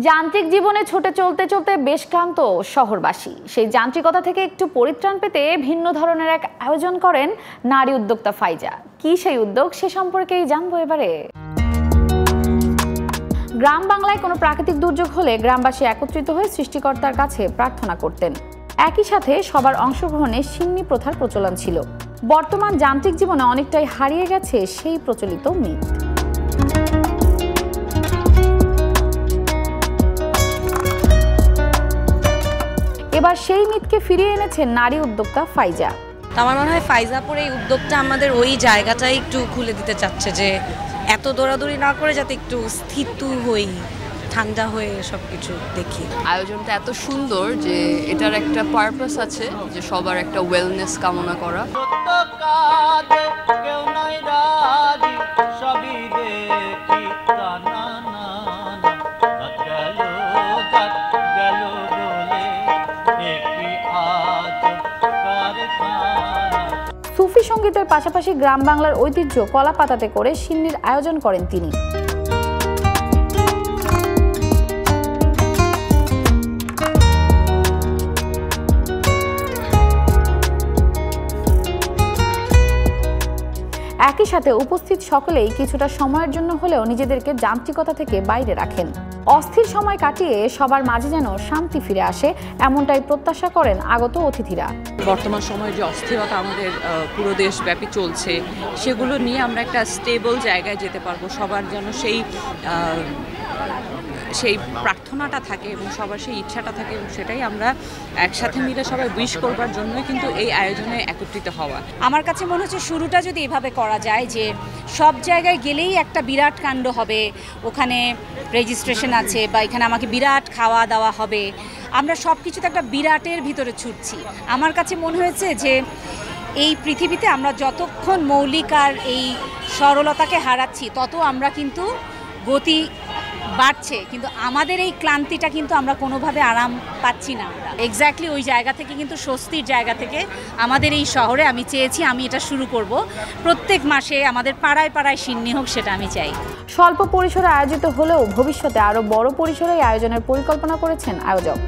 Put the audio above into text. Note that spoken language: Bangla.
যান্ত্রিক জীবনে ছুটে চলতে চলতে বেশ ক্লান্ত শহরবাসী। সেই যান্ত্রিকতা থেকে একটু পরিত্রাণ পেতে ভিন্ন ধরনের এক আয়োজন করেন নারী উদ্যোক্তা ফাইজা। কি সেই উদ্যোগ, সে সম্পর্কেই জানবো এবারে। গ্রাম বাংলায় কোনো প্রাকৃতিক দুর্যোগ হলে গ্রামবাসী একত্রিত হয়ে সৃষ্টিকর্তার কাছে প্রার্থনা করতেন। একই সাথে সবার অংশগ্রহণে সিন্নি প্রথার প্রচলন ছিল। বর্তমান যান্ত্রিক জীবনে অনেকটাই হারিয়ে গেছে সেই প্রচলিত মিথ। এবার সেই মিথকে ফিরিয়ে এনেছেন নারী উদ্যোক্তা ফাইজা। আমার মনে হয় ফাইজাপুর এই উদ্যোগটা আমাদের ওই জায়গাটাই একটু খুলে দিতে চাচ্ছে, যে এত দৌড়াদৌড়ি না করে যাতে একটু স্থির হই, ঠান্ডা হয়ে সবকিছু দেখি। আয়োজনটা এত সুন্দর যে এটার একটা পারপাস আছে, যে সবার একটা ওয়েলনেস কামনা করা। সুফি সঙ্গীতের পাশাপাশি গ্রাম বাংলার ঐতিহ্য কলা পাতাতে করে সিন্নির আয়োজন করেন তিনি। একই সাথে উপস্থিত সকলেই কিছুটা সময়ের জন্য হলেও নিজেদেরকে যান্ত্রিকতা থেকে বাইরে রাখেন। অস্থির সময় কাটিয়ে সবার মাঝে যেন শান্তি ফিরে আসে, এমনটাই প্রত্যাশা করেন আগত অতিথিরা। বর্তমান সময়ে যে অস্থিরতা আমাদের পুরো দেশব্যাপী চলছে, সেগুলো নিয়ে আমরা একটা স্টেবল জায়গায় যেতে পারবো। সবার যেন সেই প্রার্থনাটা থাকে এবং সবার সেই ইচ্ছাটা থাকে, এবং সেটাই আমরা একসাথে মিলে সবাই উইশ করবার জন্যই কিন্তু এই আয়োজনে একত্রিত হওয়া। আমার কাছে মনে হচ্ছে শুরুটা যদি এভাবে করা যায়, যে সব জায়গায় গেলেই একটা বিরাট কাণ্ড হবে, ওখানে রেজিস্ট্রেশন আছে বা এখানে আমাকে বিরাট খাওয়া দাওয়া হবে, আমরা সব কিছুতে একটা বিরাটের ভিতরে ছুটছি। আমার কাছে মনে হয়েছে যে এই পৃথিবীতে আমরা যতক্ষণ মৌলিক আর এই সরলতাকে হারাচ্ছি, তত আমরা কিন্তু গতি বাড়ছে, কিন্তু আমাদের এই ক্লান্তিটা কিন্তু আমরা কোনোভাবে আরাম পাচ্ছি না। আমরা এক্স্যাক্টলি ওই জায়গা থেকে, কিন্তু স্বস্তির জায়গা থেকে আমাদের এই শহরে আমি চেয়েছি, আমি এটা শুরু করব প্রত্যেক মাসে আমাদের পাড়ায় পাড়ায় সিন্নি হোক, সেটা আমি চাই। স্বল্প পরিসরে আয়োজিত হলেও ভবিষ্যতে আরো বড় পরিসরে আয়োজনের পরিকল্পনা করেছেন আয়োজক।